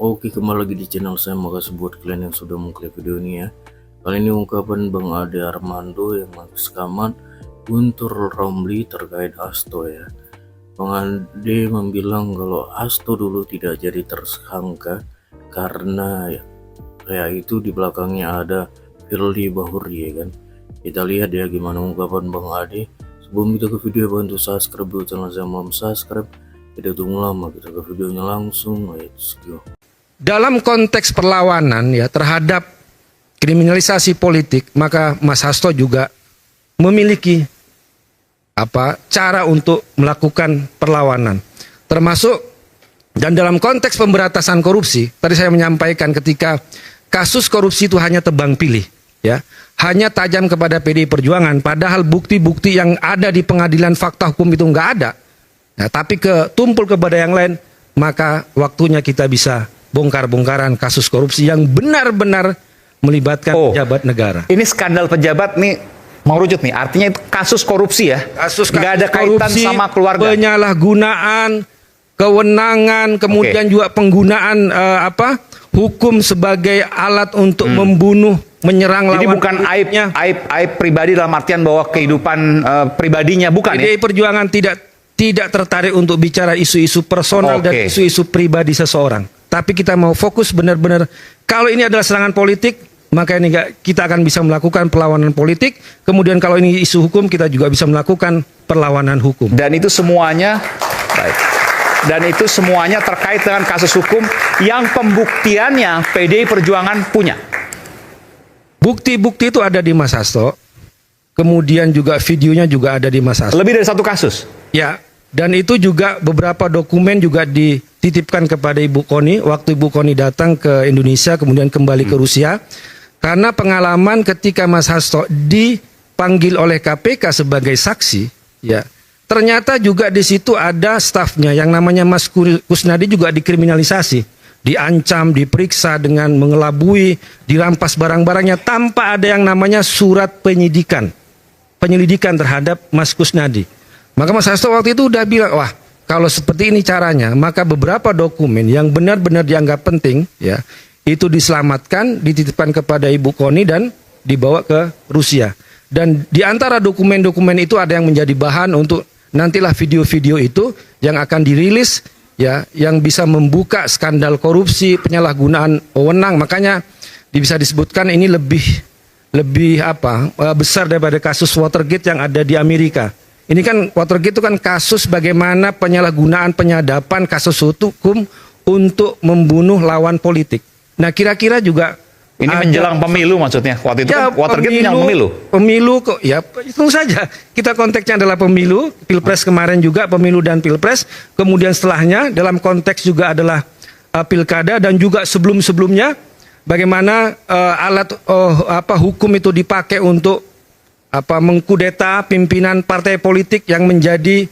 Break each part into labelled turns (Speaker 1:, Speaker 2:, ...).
Speaker 1: Oke, kembali lagi di channel saya. Makasih buat kalian yang sudah mengklik video ini ya. Kali ini ungkapan Bang Ade Armando yang mengatasnamakan Guntur Romli terkait Hasto ya. Bang Ade membilang kalau Hasto dulu tidak jadi tersangka karena ya itu di belakangnya ada Firly Bahuri ya kan. Kita lihat ya gimana ungkapan Bang Ade. Sebelum kita ke video, bantu subscribe dulu channel saya. Mau subscribe, tidak tunggu lama, kita ke videonya langsung. Let's go.
Speaker 2: Dalam konteks perlawanan ya terhadap kriminalisasi politik, maka Mas Hasto juga memiliki cara untuk melakukan perlawanan. Termasuk dan dalam konteks pemberantasan korupsi, tadi saya menyampaikan ketika kasus korupsi itu hanya tebang pilih ya, hanya tajam kepada PDI Perjuangan, padahal bukti-bukti yang ada di pengadilan fakta hukum itu nggak ada. Nah, tapi tumpul kepada yang lain, maka waktunya kita bisa bongkar-bongkaran kasus korupsi yang benar-benar melibatkan pejabat negara.
Speaker 3: Ini skandal pejabat nih mau rujuk nih, artinya itu kasus korupsi ya?
Speaker 2: Kasus
Speaker 3: nggak ada kaitan
Speaker 2: korupsi,
Speaker 3: sama keluarga.
Speaker 2: Penyalahgunaan kewenangan, kemudian juga penggunaan hukum sebagai alat untuk membunuh, menyerang lawan.
Speaker 3: Jadi bukan aib pribadi dalam artian bahwa kehidupan pribadinya bukan
Speaker 2: PDI
Speaker 3: ya?
Speaker 2: Perjuangan tidak tertarik untuk bicara isu-isu personal dan isu-isu pribadi seseorang. Tapi kita mau fokus benar-benar, kalau ini adalah serangan politik, maka ini kita akan bisa melakukan perlawanan politik. Kemudian kalau ini isu hukum, kita juga bisa melakukan perlawanan hukum.
Speaker 3: Dan itu semuanya baik. Dan itu semuanya terkait dengan kasus hukum yang pembuktiannya PDI Perjuangan punya.
Speaker 2: Bukti-bukti itu ada di Mas Hasto. Kemudian juga videonya juga ada di Mas Hasto.
Speaker 3: Lebih dari satu kasus?
Speaker 2: Ya, dan itu juga beberapa dokumen juga dititipkan kepada Ibu Koni waktu Ibu Koni datang ke Indonesia kemudian kembali ke Rusia. Karena pengalaman ketika Mas Hasto dipanggil oleh KPK sebagai saksi, ya ternyata juga di situ ada stafnya yang namanya Mas Kusnadi juga dikriminalisasi, diancam, diperiksa dengan mengelabui, dirampas barang-barangnya tanpa ada yang namanya surat penyelidikan terhadap Mas Kusnadi. Maka Mas Hasto waktu itu udah bilang, wah kalau seperti ini caranya, maka beberapa dokumen yang benar-benar dianggap penting, ya itu diselamatkan, dititipkan kepada Ibu Koni dan dibawa ke Rusia. Dan di antara dokumen-dokumen itu ada yang menjadi bahan untuk nantilah video-video itu yang akan dirilis, ya, yang bisa membuka skandal korupsi, penyalahgunaan wewenang. Makanya bisa disebutkan ini lebih besar daripada kasus Watergate yang ada di Amerika. Ini kan Watergate itu kan kasus bagaimana penyalahgunaan penyadapan kasus hukum untuk membunuh lawan politik. Nah kira-kira juga
Speaker 3: ini menjelang pemilu maksudnya. Waktu itu
Speaker 2: ya,
Speaker 3: kan Watergate menjelang pemilu.
Speaker 2: Pemilu kok ya itu saja. Kita konteksnya adalah pemilu, Pilpres kemarin juga pemilu dan Pilpres. Kemudian setelahnya dalam konteks juga adalah pilkada dan juga sebelum-sebelumnya bagaimana alat hukum itu dipakai untuk mengkudeta pimpinan partai politik yang menjadi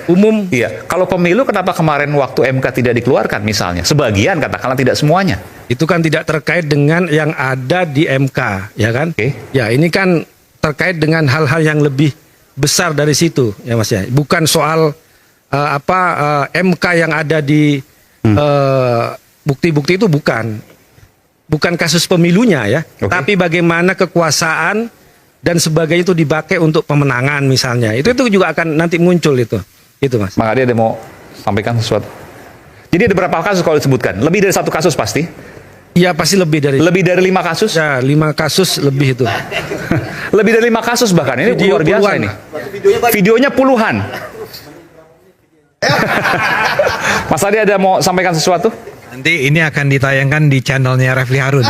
Speaker 2: umum.
Speaker 3: Iya, kalau pemilu kenapa kemarin waktu MK tidak dikeluarkan misalnya? Sebagian katakanlah, tidak semuanya.
Speaker 2: Itu kan tidak terkait dengan yang ada di MK, ya kan? Ya, ini kan terkait dengan hal-hal yang lebih besar dari situ, ya Mas ya. Bukan soal MK yang ada di bukti-bukti itu bukan kasus pemilunya ya, tapi bagaimana kekuasaan dan sebagainya itu dipakai untuk pemenangan misalnya. Itu juga akan nanti muncul itu Mas.
Speaker 3: Maka dia ada mau sampaikan sesuatu. Jadi ada berapa kasus kalau disebutkan? Lebih dari satu kasus pasti?
Speaker 2: Iya pasti lebih dari
Speaker 3: 5 kasus?
Speaker 2: Ya 5 kasus lebih itu.
Speaker 3: Lebih dari 5 kasus bahkan, ini luar biasa ini. Videonya puluhan. Mas Adi ada mau sampaikan sesuatu?
Speaker 4: Nanti ini akan ditayangkan di channelnya Refli Harun.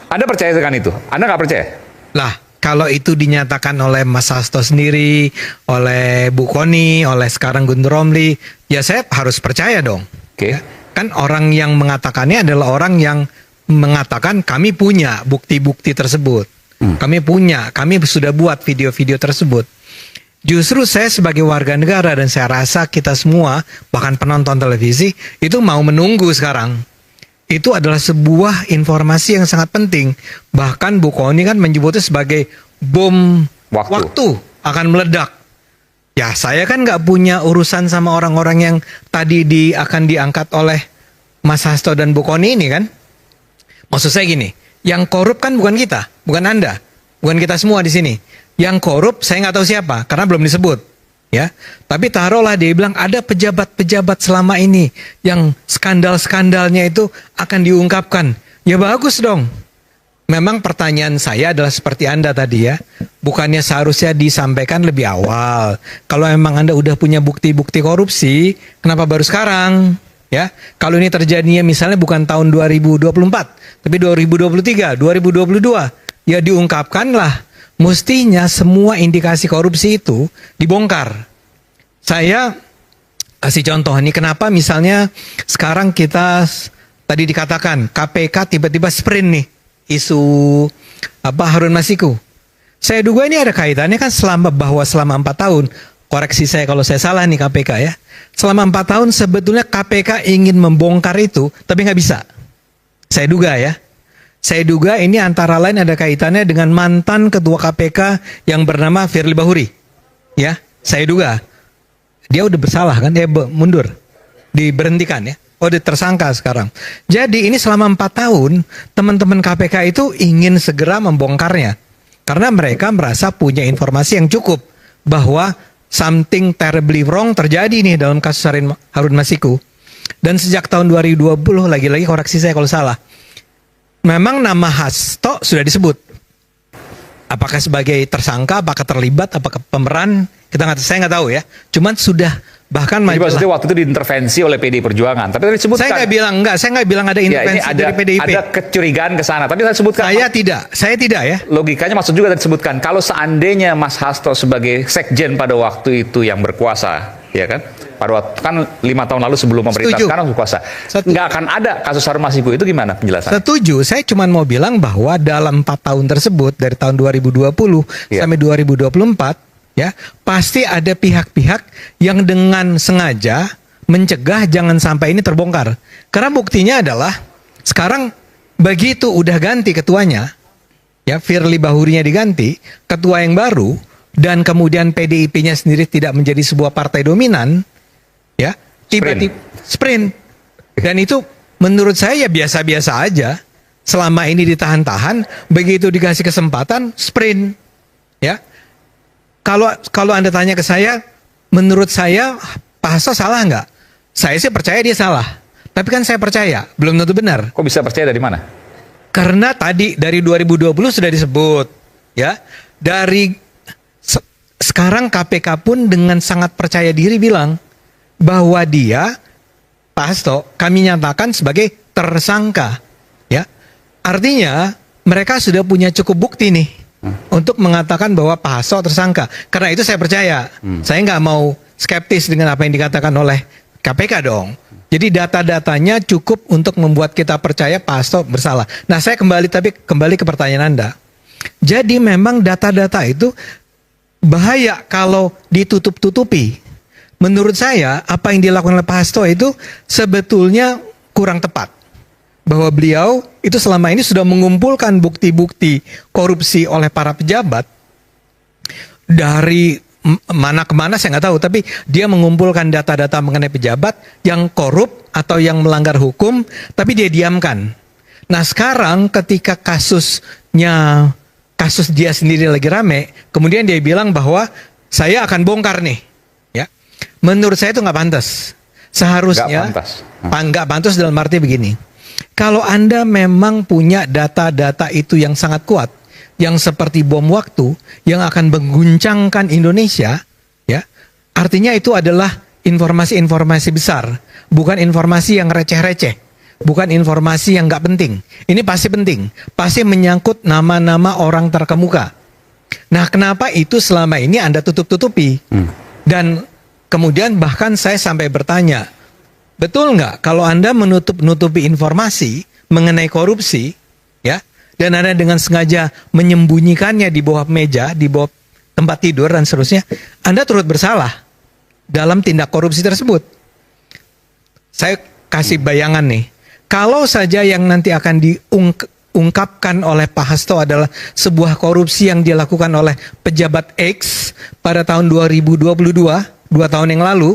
Speaker 3: Anda percaya dengan itu? Anda nggak percaya?
Speaker 4: Lah, kalau itu dinyatakan oleh Mas Hasto sendiri, oleh Bu Koni, oleh sekarang Guntur Romli, ya saya harus percaya dong. Kan orang yang mengatakannya adalah orang yang mengatakan kami punya bukti-bukti tersebut. Kami sudah buat video-video tersebut. Justru saya sebagai warga negara dan saya rasa kita semua, bahkan penonton televisi, itu mau menunggu sekarang. Itu adalah sebuah informasi yang sangat penting. Bahkan Bu Koni kan menyebutnya sebagai bom waktu akan meledak. Ya saya kan nggak punya urusan sama orang-orang yang tadi akan diangkat oleh Mas Hasto dan Bu Koni ini kan, maksud saya gini, yang korup kan bukan kita, bukan Anda, bukan kita semua di sini. Yang korup saya nggak tahu siapa, karena belum disebut. Ya, tapi taruhlah dia bilang ada pejabat-pejabat selama ini yang skandal-skandalnya itu akan diungkapkan. Ya bagus dong. Memang pertanyaan saya adalah seperti Anda tadi ya. Bukannya seharusnya disampaikan lebih awal. Kalau memang Anda udah punya bukti-bukti korupsi, kenapa baru sekarang? Ya, kalau ini terjadinya misalnya bukan tahun 2024, tapi 2023, 2022, ya diungkapkanlah. Mestinya semua indikasi korupsi itu dibongkar. Saya kasih contoh nih, kenapa misalnya sekarang kita tadi dikatakan KPK tiba-tiba sprint nih isu Harun Masiku. Saya duga ini ada kaitannya kan selama 4 tahun, koreksi saya kalau saya salah nih KPK ya. Selama 4 tahun sebetulnya KPK ingin membongkar itu, tapi nggak bisa. Saya duga ya. Saya duga ini antara lain ada kaitannya dengan mantan ketua KPK yang bernama Firly Bahuri. Ya, saya duga. Dia udah bersalah kan, dia mundur. Diberhentikan ya. Oh, dia tersangka sekarang. Jadi ini selama 4 tahun, teman-teman KPK itu ingin segera membongkarnya. Karena mereka merasa punya informasi yang cukup. Bahwa something terribly wrong terjadi nih dalam kasus Harun Masiku. Dan sejak tahun 2020, lagi-lagi koreksi saya kalau salah. Memang nama Hasto sudah disebut. Apakah sebagai tersangka, apakah terlibat, apakah pemeran, saya nggak tahu ya. Cuman sudah bahkan
Speaker 3: jadi maksudnya waktu itu diintervensi oleh PDI Perjuangan. Tapi tadi disebutkan.
Speaker 4: Saya nggak bilang ada intervensi dari PDIP.
Speaker 3: Ada kecurigaan ke sana. Tapi tadi disebutkan.
Speaker 4: Saya tidak ya.
Speaker 3: Logikanya maksud juga tadi disebutkan. Kalau seandainya Mas Hasto sebagai sekjen pada waktu itu yang berkuasa, ya kan? Pada waktu kan 5 tahun lalu sebelum pemerintah sekarang berkuasa, nggak akan ada kasus Harun Masiku itu gimana penjelasannya?
Speaker 4: Setuju, saya cuma mau bilang bahwa dalam 4 tahun tersebut dari tahun 2020 sampai 2024 ya pasti ada pihak-pihak yang dengan sengaja mencegah jangan sampai ini terbongkar. Karena buktinya adalah sekarang begitu udah ganti ketuanya, ya Firly Bahurinya diganti, ketua yang baru dan kemudian PDIP-nya sendiri tidak menjadi sebuah partai dominan. Ya, tiba-tiba sprint. Dan itu menurut saya ya biasa-biasa aja. Selama ini ditahan-tahan, begitu dikasih kesempatan sprint. Ya. Kalau Anda tanya ke saya, menurut saya Pak Hasto salah nggak? Saya sih percaya dia salah. Tapi kan saya percaya, belum tentu benar.
Speaker 3: Kok bisa percaya dari mana?
Speaker 4: Karena tadi dari 2020 sudah disebut, ya. Sekarang KPK pun dengan sangat percaya diri bilang bahwa dia, Pak Hasto, kami nyatakan sebagai tersangka. Ya, artinya mereka sudah punya cukup bukti nih untuk mengatakan bahwa Pak Hasto tersangka. Karena itu saya percaya. Saya nggak mau skeptis dengan apa yang dikatakan oleh KPK dong. Jadi data-datanya cukup untuk membuat kita percaya Pak Hasto bersalah. Nah, saya kembali ke pertanyaan Anda. Jadi memang data-data itu bahaya kalau ditutup-tutupi. Menurut saya, apa yang dilakukan oleh Pak Hasto itu sebetulnya kurang tepat. Bahwa beliau itu selama ini sudah mengumpulkan bukti-bukti korupsi oleh para pejabat. Dari mana ke mana saya nggak tahu. Tapi dia mengumpulkan data-data mengenai pejabat yang korup atau yang melanggar hukum. Tapi dia diamkan. Nah sekarang ketika kasus dia sendiri lagi rame. Kemudian dia bilang bahwa saya akan bongkar nih. Menurut saya itu nggak pantas. Seharusnya nggak pantas dalam arti begini. Kalau Anda memang punya data-data itu yang sangat kuat, yang seperti bom waktu, yang akan mengguncangkan Indonesia, ya, artinya itu adalah informasi-informasi besar, bukan informasi yang receh-receh, bukan informasi yang nggak penting. Ini pasti penting, pasti menyangkut nama-nama orang terkemuka. Nah, kenapa itu selama ini Anda tutup-tutupi? Dan kemudian bahkan saya sampai bertanya, betul nggak kalau Anda menutup-nutupi informasi mengenai korupsi, ya, dan Anda dengan sengaja menyembunyikannya di bawah meja, di bawah tempat tidur dan seterusnya, Anda turut bersalah dalam tindak korupsi tersebut. Saya kasih bayangan nih, kalau saja yang nanti akan diungkapkan oleh Pak Hasto adalah sebuah korupsi yang dilakukan oleh pejabat X pada tahun 2022, 2 tahun yang lalu,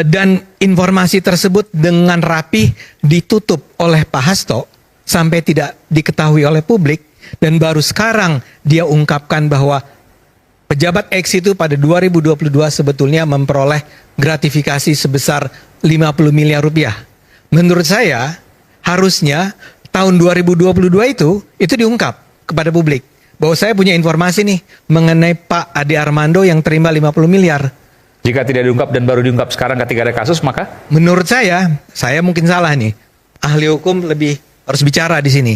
Speaker 4: dan informasi tersebut dengan rapih ditutup oleh Pak Hasto sampai tidak diketahui oleh publik, dan baru sekarang dia ungkapkan bahwa pejabat X itu pada 2022 sebetulnya memperoleh gratifikasi sebesar 50 miliar rupiah. Menurut saya harusnya tahun 2022 itu diungkap kepada publik bahwa saya punya informasi nih mengenai Pak Ade Armando yang terima 50 miliar.
Speaker 3: Jika tidak diungkap dan baru diungkap sekarang ketika ada kasus, maka
Speaker 4: menurut saya mungkin salah nih. Ahli hukum lebih harus bicara di sini.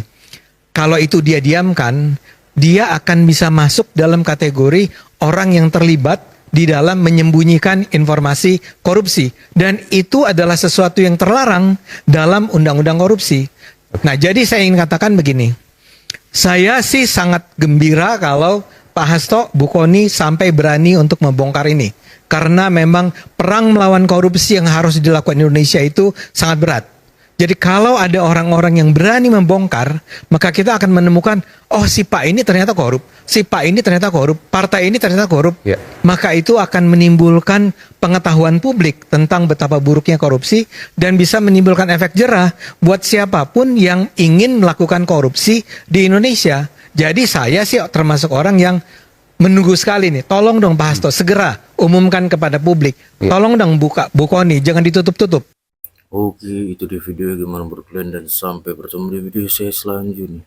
Speaker 4: Kalau itu dia diamkan, dia akan bisa masuk dalam kategori orang yang terlibat di dalam menyembunyikan informasi korupsi, dan itu adalah sesuatu yang terlarang dalam undang-undang korupsi. Nah, jadi saya ingin katakan begini. Saya sih sangat gembira kalau Pak Hasto, Bu Kony sampai berani untuk membongkar ini. Karena memang perang melawan korupsi yang harus dilakukan Indonesia itu sangat berat. Jadi kalau ada orang-orang yang berani membongkar, maka kita akan menemukan, oh si Pak ini ternyata korup, si Pak ini ternyata korup, partai ini ternyata korup.
Speaker 3: Ya.
Speaker 4: Maka itu akan menimbulkan pengetahuan publik tentang betapa buruknya korupsi dan bisa menimbulkan efek jerah buat siapapun yang ingin melakukan korupsi di Indonesia. Jadi saya sih termasuk orang yang menunggu sekali nih, tolong dong Pak Hasto segera umumkan kepada publik. Tolong dong buka Bu Kony, jangan ditutup-tutup.
Speaker 1: Oke, itu di video gimana menurut kalian, dan sampai bertemu di video saya selanjutnya.